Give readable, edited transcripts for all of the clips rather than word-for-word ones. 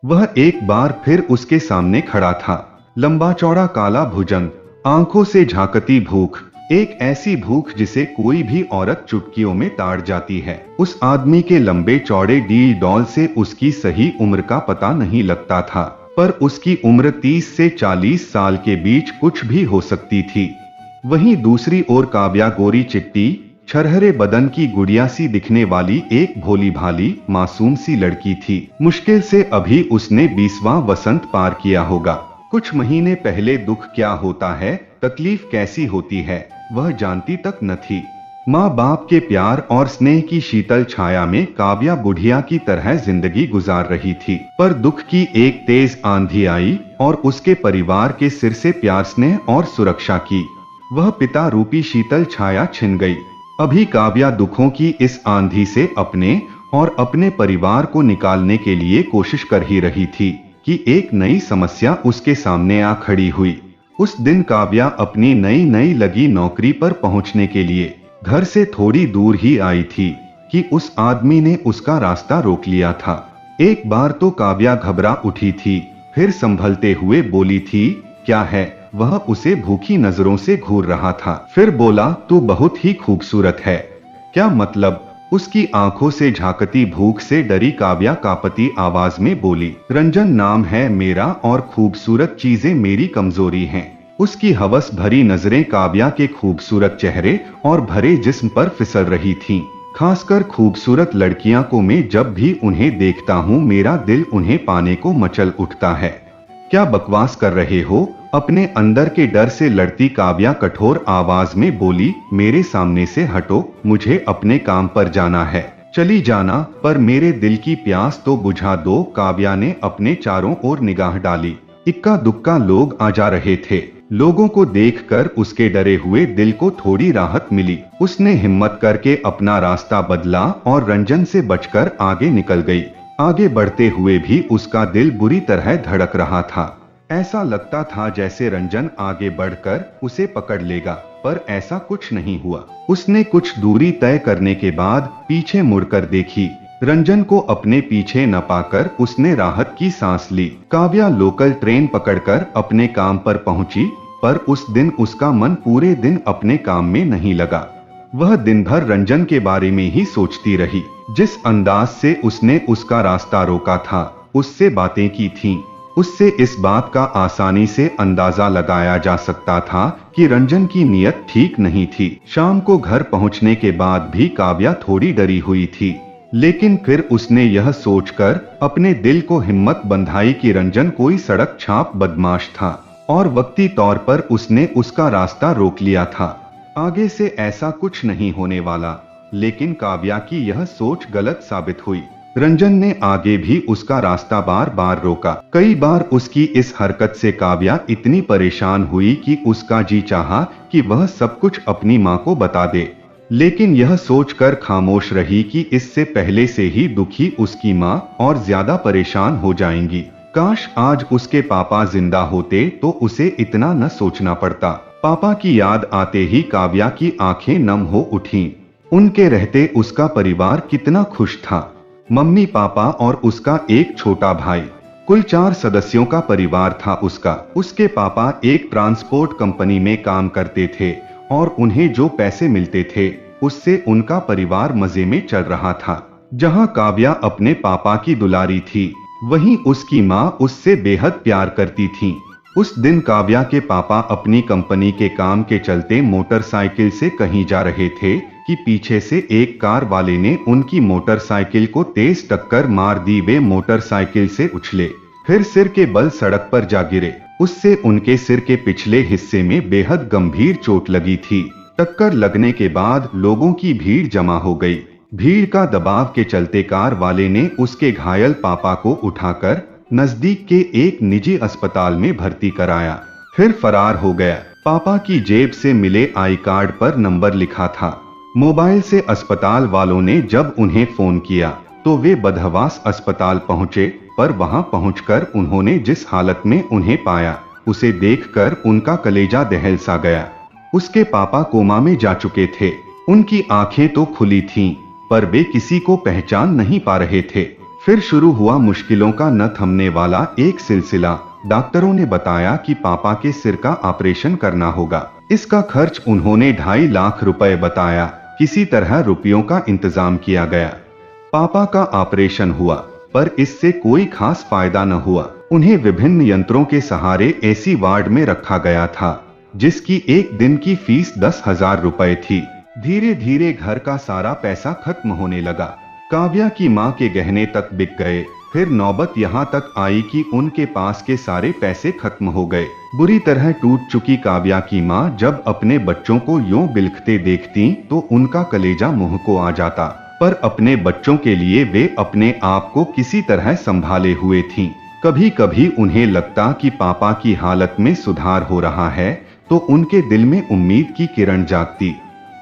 वह एक बार फिर उसके सामने खड़ा था। लंबा चौड़ा काला भुजंग, आंखों से झांकती भूख, एक ऐसी भूख जिसे कोई भी औरत चुटकियों में ताड़ जाती है। उस आदमी के लंबे चौड़े डी डॉल से उसकी सही उम्र का पता नहीं लगता था, पर उसकी उम्र 30 से 40 साल के बीच कुछ भी हो सकती थी। वहीं दूसरी ओर काव्या गोरी चिट्टी, छरहरे बदन की गुड़िया सी दिखने वाली एक भोली भाली मासूम सी लड़की थी। मुश्किल से अभी उसने 20वां वसंत पार किया होगा। कुछ महीने पहले दुख क्या होता है, तकलीफ कैसी होती है, वह जानती तक न थी। माँ बाप के प्यार और स्नेह की शीतल छाया में काव्या बुढ़िया की तरह जिंदगी गुजार रही थी। पर दुख की एक तेज आंधी आई और उसके परिवार के सिर से प्यार, स्नेह और सुरक्षा की वह पिता रूपी शीतल छाया छिन गई। अभी काव्या दुखों की इस आंधी से अपने और अपने परिवार को निकालने के लिए कोशिश कर ही रही थी कि एक नई समस्या उसके सामने आ खड़ी हुई। उस दिन काव्या अपनी नई नई लगी नौकरी पर पहुंचने के लिए घर से थोड़ी दूर ही आई थी कि उस आदमी ने उसका रास्ता रोक लिया था। एक बार तो काव्या घबरा उठी थी, फिर संभलते हुए बोली थी, क्या है? वह उसे भूखी नजरों से घूर रहा था। फिर बोला, तू बहुत ही खूबसूरत है। क्या मतलब? उसकी आंखों से झांकती भूख से डरी काव्या कांपती आवाज में बोली, रंजन नाम है मेरा और खूबसूरत चीजें मेरी कमजोरी हैं। उसकी हवस भरी नजरें काव्या के खूबसूरत चेहरे और भरे जिस्म पर फिसल रही थीं। खासकर खूबसूरत लड़कियां को मैं जब भी उन्हें देखता हूँ मेरा दिल उन्हें पाने को मचल उठता है। क्या बकवास कर रहे हो? अपने अंदर के डर से लड़ती काव्या कठोर आवाज में बोली, मेरे सामने से हटो, मुझे अपने काम पर जाना है। चली जाना, पर मेरे दिल की प्यास तो बुझा दो। काव्या ने अपने चारों ओर निगाह डाली। इक्का दुक्का लोग आ जा रहे थे। लोगों को देखकर उसके डरे हुए दिल को थोड़ी राहत मिली। उसने हिम्मत करके अपना रास्ता बदला और रंजन से बचकर आगे निकल गई। आगे बढ़ते हुए भी उसका दिल बुरी तरह धड़क रहा था। ऐसा लगता था जैसे रंजन आगे बढ़कर उसे पकड़ लेगा, पर ऐसा कुछ नहीं हुआ। उसने कुछ दूरी तय करने के बाद पीछे मुड़कर देखी। रंजन को अपने पीछे न पाकर उसने राहत की सांस ली। काव्या लोकल ट्रेन पकड़कर अपने काम पर पहुंची, पर उस दिन उसका मन पूरे दिन अपने काम में नहीं लगा। वह दिन भर रंजन के बारे में ही सोचती रही। जिस अंदाज से उसने उसका रास्ता रोका था, उससे बातें की थीं, उससे इस बात का आसानी से अंदाजा लगाया जा सकता था कि रंजन की नीयत ठीक नहीं थी। शाम को घर पहुंचने के बाद भी काव्या थोड़ी डरी हुई थी, लेकिन फिर उसने यह सोचकर अपने दिल को हिम्मत बंधाई कि रंजन कोई सड़क छाप बदमाश था और वक्ती तौर पर उसने उसका रास्ता रोक लिया था। आगे से ऐसा कुछ नहीं होने वाला। लेकिन काव्या की यह सोच गलत साबित हुई। रंजन ने आगे भी उसका रास्ता बार बार रोका। कई बार उसकी इस हरकत से काव्या इतनी परेशान हुई कि उसका जी चाहा कि वह सब कुछ अपनी माँ को बता दे, लेकिन यह सोचकर खामोश रही कि इससे पहले से ही दुखी उसकी माँ और ज्यादा परेशान हो जाएंगी। काश आज उसके पापा जिंदा होते तो उसे इतना न सोचना पड़ता। पापा की याद आते ही काव्या की आंखें नम हो उठीं। उनके रहते उसका परिवार कितना खुश था। मम्मी, पापा और उसका एक छोटा भाई, कुल 4 सदस्यों का परिवार था उसका। उसके पापा एक ट्रांसपोर्ट कंपनी में काम करते थे और उन्हें जो पैसे मिलते थे उससे उनका परिवार मजे में चल रहा था। जहां काव्या अपने पापा की दुलारी थी, वहीं उसकी माँ उससे बेहद प्यार करती थी। उस दिन काव्या के पापा अपनी कंपनी के काम के चलते मोटरसाइकिल से कहीं जा रहे थे कि पीछे से एक कार वाले ने उनकी मोटरसाइकिल को तेज टक्कर मार दी। वे मोटरसाइकिल से उछले, फिर सिर के बल सड़क पर जा गिरे। उससे उनके सिर के पिछले हिस्से में बेहद गंभीर चोट लगी थी। टक्कर लगने के बाद लोगों की भीड़ जमा हो गई। भीड़ का दबाव के चलते कार वाले ने उसके घायल पापा को उठाकर नजदीक के एक निजी अस्पताल में भर्ती कराया, फिर फरार हो गया। पापा की जेब से मिले आई कार्ड पर नंबर लिखा था। मोबाइल से अस्पताल वालों ने जब उन्हें फोन किया तो वे बदहवास अस्पताल पहुंचे, पर वहां पहुंचकर उन्होंने जिस हालत में उन्हें पाया, उसे देखकर उनका कलेजा दहल सा गया। उसके पापा कोमा में जा चुके थे। उनकी आंखें तो खुली थीं, पर वे किसी को पहचान नहीं पा रहे थे। फिर शुरू हुआ मुश्किलों का न थमने वाला एक सिलसिला। डॉक्टरों ने बताया कि पापा के सिर का ऑपरेशन करना होगा। इसका खर्च उन्होंने 2.5 लाख रुपए बताया। किसी तरह रुपयों का इंतजाम किया गया। पापा का ऑपरेशन हुआ, पर इससे कोई खास फायदा न हुआ। उन्हें विभिन्न यंत्रों के सहारे एसी वार्ड में रखा गया था, जिसकी एक दिन की फीस 10,000 रुपए थी। धीरे धीरे घर का सारा पैसा खत्म होने लगा। काव्या की मां के गहने तक बिक गए। फिर नौबत यहां तक आई कि उनके पास के सारे पैसे खत्म हो गए। बुरी तरह टूट चुकी काव्या की मां जब अपने बच्चों को यूं बिलखते देखती तो उनका कलेजा मुंह को आ जाता, पर अपने बच्चों के लिए वे अपने आप को किसी तरह संभाले हुए थीं। कभी कभी उन्हें लगता कि पापा की हालत में सुधार हो रहा है तो उनके दिल में उम्मीद की किरण जागती,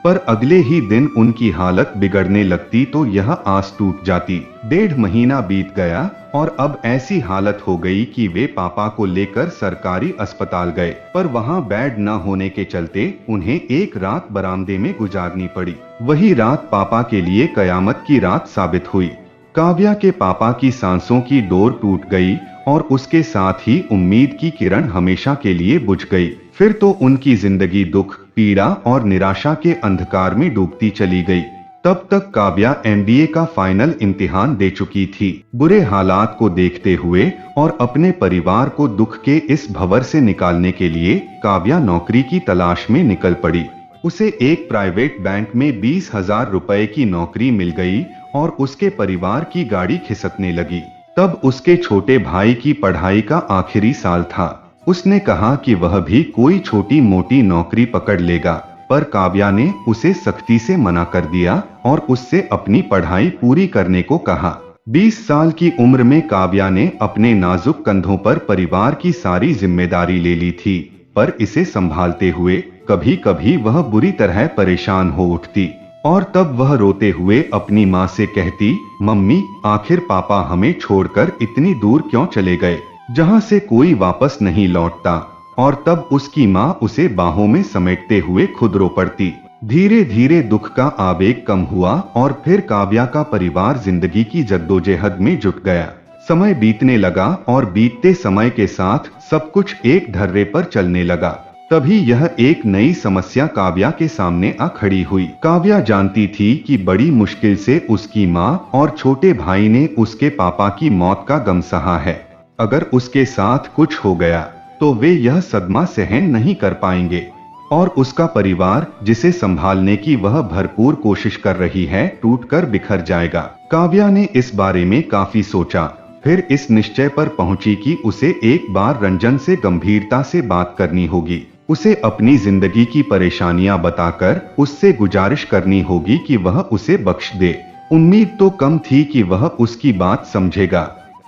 पर अगले ही दिन उनकी हालत बिगड़ने लगती तो यह आस टूट जाती। 1.5 महीना बीत गया और अब ऐसी हालत हो गई कि वे पापा को लेकर सरकारी अस्पताल गए, पर वहां बेड न होने के चलते उन्हें एक रात बरामदे में गुजारनी पड़ी। वही रात पापा के लिए कयामत की रात साबित हुई। काव्या के पापा की सांसों की डोर टूट गई और उसके साथ ही उम्मीद की किरण हमेशा के लिए बुझ गई। फिर तो उनकी जिंदगी दुख, पीड़ा और निराशा के अंधकार में डूबती चली गई। तब तक काव्या एमबीए का फाइनल इम्तिहान दे चुकी थी। बुरे हालात को देखते हुए और अपने परिवार को दुख के इस भंवर से निकालने के लिए काव्या नौकरी की तलाश में निकल पड़ी। उसे एक प्राइवेट बैंक में 20,000 रुपए की नौकरी मिल गई और उसके परिवार की गाड़ी खिसकने लगी। तब उसके छोटे भाई की पढ़ाई का आखिरी साल था। उसने कहा कि वह भी कोई छोटी मोटी नौकरी पकड़ लेगा, पर काव्या ने उसे सख्ती से मना कर दिया और उससे अपनी पढ़ाई पूरी करने को कहा। 20 साल की उम्र में काव्या ने अपने नाजुक कंधों पर परिवार की सारी जिम्मेदारी ले ली थी, पर इसे संभालते हुए कभी कभी वह बुरी तरह परेशान हो उठती और तब वह रोते हुए अपनी माँ से कहती, मम्मी, आखिर पापा हमें छोड़कर इतनी दूर क्यों चले गए, जहां से कोई वापस नहीं लौटता। और तब उसकी माँ उसे बाहों में समेटते हुए खुद रो पड़ती। धीरे धीरे दुख का आवेग कम हुआ और फिर काव्या का परिवार जिंदगी की जद्दोजहद में जुट गया। समय बीतने लगा और बीतते समय के साथ सब कुछ एक ढर्रे पर चलने लगा। तभी यह एक नई समस्या काव्या के सामने आ खड़ी हुई। काव्या जानती थी कि बड़ी मुश्किल से उसकी माँ और छोटे भाई ने उसके पापा की मौत का गम सहा है। अगर उसके साथ कुछ हो गया तो वे यह सदमा सहन नहीं कर पाएंगे और उसका परिवार, जिसे संभालने की वह भरपूर कोशिश कर रही है, टूटकर बिखर जाएगा। काव्या ने इस बारे में काफी सोचा, फिर इस निश्चय पर पहुंची कि उसे एक बार रंजन से गंभीरता से बात करनी होगी। उसे अपनी जिंदगी की परेशानियां बताकर उससे गुजारिश करनी होगी कि वह उसे बख्श दे। उम्मीद तो कम थी कि वह उसकी बात समझेगा,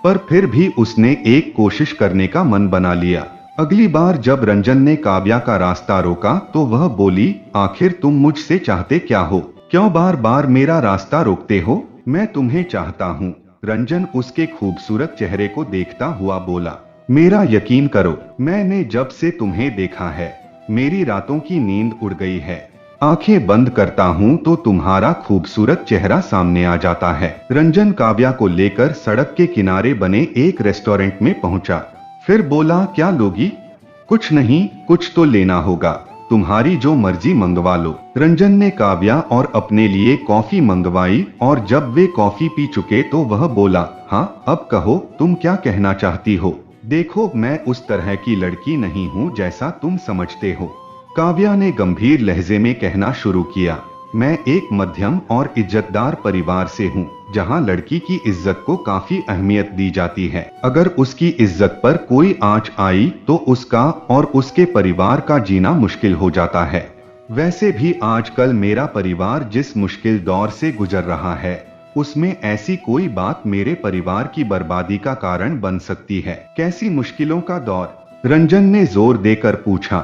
पर फिर भी उसने एक कोशिश करने का मन बना लिया। अगली बार जब रंजन ने काव्या का रास्ता रोका तो वह बोली, आखिर तुम मुझसे चाहते क्या हो? क्यों बार बार मेरा रास्ता रोकते हो? मैं तुम्हें चाहता हूँ। रंजन उसके खूबसूरत चेहरे को देखता हुआ बोला, मेरा यकीन करो, मैंने जब से तुम्हें देखा है मेरी रातों की नींद उड़ गई है। आंखें बंद करता हूँ तो तुम्हारा खूबसूरत चेहरा सामने आ जाता है। रंजन काव्या को लेकर सड़क के किनारे बने एक रेस्टोरेंट में पहुंचा। फिर बोला, क्या लोगी? कुछ नहीं, कुछ तो लेना होगा, तुम्हारी जो मर्जी मंगवा लो। रंजन ने काव्या और अपने लिए कॉफी मंगवाई और जब वे कॉफी पी चुके तो वह बोला, हाँ अब कहो, तुम क्या कहना चाहती हो? देखो, मैं उस तरह की लड़की नहीं हूँ जैसा तुम समझते हो। काव्या ने गंभीर लहजे में कहना शुरू किया, मैं एक मध्यम और इज्जतदार परिवार से हूँ, जहाँ लड़की की इज्जत को काफी अहमियत दी जाती है। अगर उसकी इज्जत पर कोई आंच आई तो उसका और उसके परिवार का जीना मुश्किल हो जाता है। वैसे भी आजकल मेरा परिवार जिस मुश्किल दौर से गुजर रहा है, उसमें ऐसी कोई बात मेरे परिवार की बर्बादी का कारण बन सकती है। कैसी मुश्किलों का दौर? रंजन ने जोर देकर पूछा।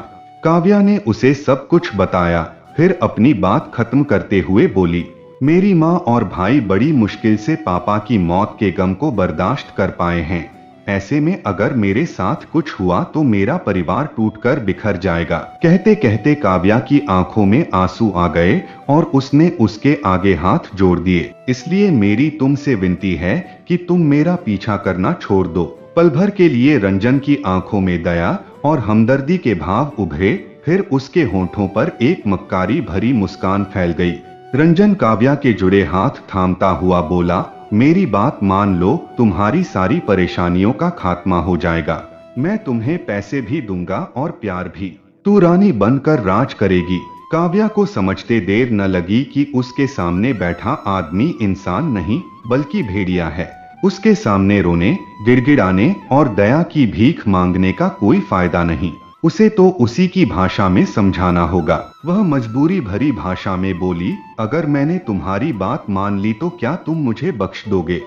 काव्या ने उसे सब कुछ बताया, फिर अपनी बात खत्म करते हुए बोली, मेरी माँ और भाई बड़ी मुश्किल से पापा की मौत के गम को बर्दाश्त कर पाए हैं। ऐसे में अगर मेरे साथ कुछ हुआ तो मेरा परिवार टूटकर बिखर जाएगा। कहते कहते काव्या की आंखों में आंसू आ गए और उसने उसके आगे हाथ जोड़ दिए। इसलिए मेरी तुमसे विनती है कि तुम मेरा पीछा करना छोड़ दो। पल भर के लिए रंजन की आंखों में दया और हमदर्दी के भाव उभरे, फिर उसके होंठों पर एक मक्कारी भरी मुस्कान फैल गई। रंजन काव्या के जुड़े हाथ थामता हुआ बोला, मेरी बात मान लो, तुम्हारी सारी परेशानियों का खात्मा हो जाएगा। मैं तुम्हें पैसे भी दूंगा और प्यार भी। तू रानी बनकर राज करेगी। काव्या को समझते देर न लगी कि उसके सामने बैठा आदमी इंसान नहीं बल्कि भेड़िया है। उसके सामने रोने, गिड़गिड़ाने और दया की भीख मांगने का कोई फायदा नहीं। उसे तो उसी की भाषा में समझाना होगा। वह मजबूरी भरी भाषा में बोली, अगर मैंने तुम्हारी बात मान ली तो क्या तुम मुझे बख्श दोगे?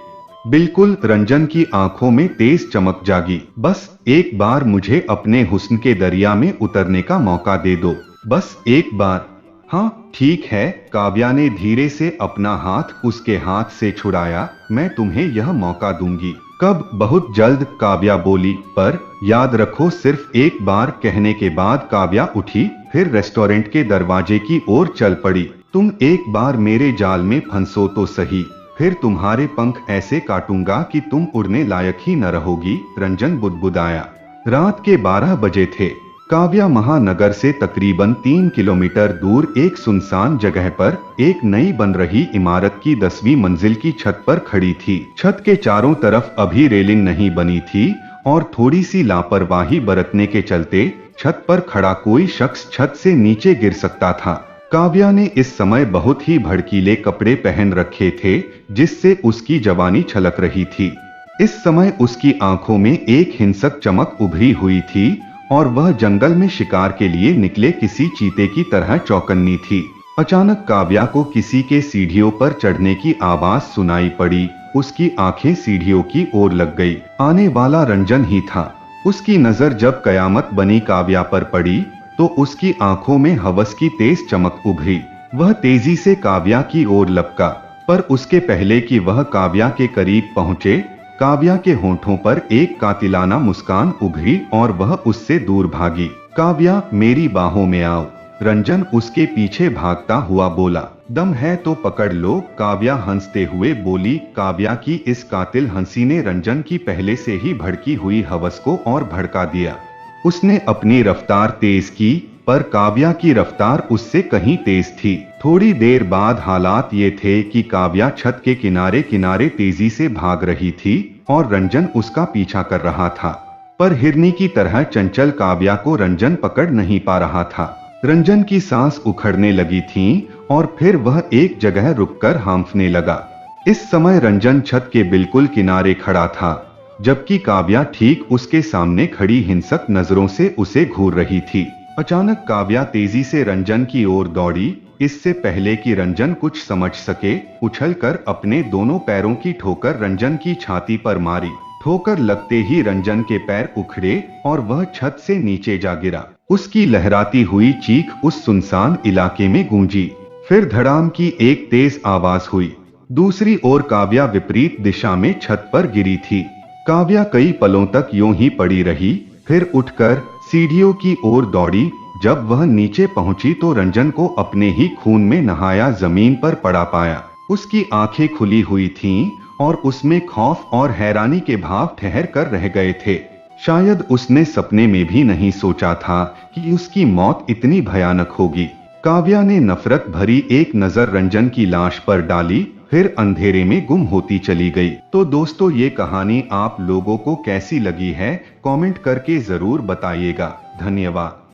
बिल्कुल। रंजन की आंखों में तेज चमक जागी। बस एक बार मुझे अपने हुस्न के दरिया में उतरने का मौका दे दो, बस एक बार। हाँ ठीक है। काव्या ने धीरे से अपना हाथ उसके हाथ से छुड़ाया। मैं तुम्हें यह मौका दूंगी। कब? बहुत जल्द, काव्या बोली। पर याद रखो, सिर्फ एक बार। कहने के बाद काव्या उठी, फिर रेस्टोरेंट के दरवाजे की ओर चल पड़ी। तुम एक बार मेरे जाल में फंसो तो सही, फिर तुम्हारे पंख ऐसे काटूंगा कि तुम उड़ने लायक ही न रहोगी। रंजन बुदबुदाया। रात के 12 बजे थे। काव्या महानगर से तकरीबन 3 किलोमीटर दूर एक सुनसान जगह पर एक नई बन रही इमारत की 10वीं मंजिल की छत पर खड़ी थी। छत के चारों तरफ अभी रेलिंग नहीं बनी थी और थोड़ी सी लापरवाही बरतने के चलते छत पर खड़ा कोई शख्स छत से नीचे गिर सकता था। काव्या ने इस समय बहुत ही भड़कीले कपड़े पहन रखे थे, जिससे उसकी जवानी छलक रही थी। इस समय उसकी आंखों में एक हिंसक चमक उभरी हुई थी और वह जंगल में शिकार के लिए निकले किसी चीते की तरह चौकन्नी थी। अचानक काव्या को किसी के सीढ़ियों पर चढ़ने की आवाज सुनाई पड़ी। उसकी आंखें सीढ़ियों की ओर लग गई। आने वाला रंजन ही था। उसकी नजर जब कयामत बनी काव्या पर पड़ी तो उसकी आंखों में हवस की तेज चमक उभरी। वह तेजी से काव्या की ओर लपका, पर उसके पहले कि वह काव्या के करीब पहुंचे, काव्या के होंठों पर एक कातिलाना मुस्कान उभरी और वह उससे दूर भागी। काव्या, मेरी बाहों में आओ। रंजन उसके पीछे भागता हुआ बोला। दम है तो पकड़ लो, काव्या हंसते हुए बोली। काव्या की इस कातिल हंसी ने रंजन की पहले से ही भड़की हुई हवस को और भड़का दिया। उसने अपनी रफ्तार तेज की, पर काव्या की रफ्तार उससे कहीं तेज थी। थोड़ी देर बाद हालात ये थे कि काव्या छत के किनारे किनारे तेजी से भाग रही थी और रंजन उसका पीछा कर रहा था। पर हिरनी की तरह चंचल काव्या को रंजन पकड़ नहीं पा रहा था। रंजन की सांस उखड़ने लगी थी और फिर वह एक जगह रुककर हांफने लगा। इस समय रंजन छत के बिल्कुल किनारे खड़ा था, जबकि काव्या ठीक उसके सामने खड़ी हिंसक नजरों से उसे घूर रही थी। अचानक काव्या तेजी से रंजन की ओर दौड़ी। इससे पहले कि रंजन कुछ समझ सके, उछलकर अपने दोनों पैरों की ठोकर रंजन की छाती पर मारी। ठोकर लगते ही रंजन के पैर उखड़े और वह छत से नीचे जा गिरा। उसकी लहराती हुई चीख उस सुनसान इलाके में गूंजी। फिर धड़ाम की एक तेज आवाज हुई। दूसरी ओर काव्या विपरीत दिशा में छत पर गिरी थी। काव्या कई पलों तक यूं ही पड़ी रही, फिर उठकर सीढ़ियों की ओर दौड़ी। जब वह नीचे पहुंची तो रंजन को अपने ही खून में नहाया जमीन पर पड़ा पाया। उसकी आंखें खुली हुई थीं और उसमें खौफ और हैरानी के भाव ठहर कर रह गए थे। शायद उसने सपने में भी नहीं सोचा था कि उसकी मौत इतनी भयानक होगी। काव्या ने नफरत भरी एक नजर रंजन की लाश पर डाली, फिर अंधेरे में गुम होती चली गई। तो दोस्तों, ये कहानी आप लोगों को कैसी लगी है, कमेंट करके जरूर बताइएगा। धन्यवाद।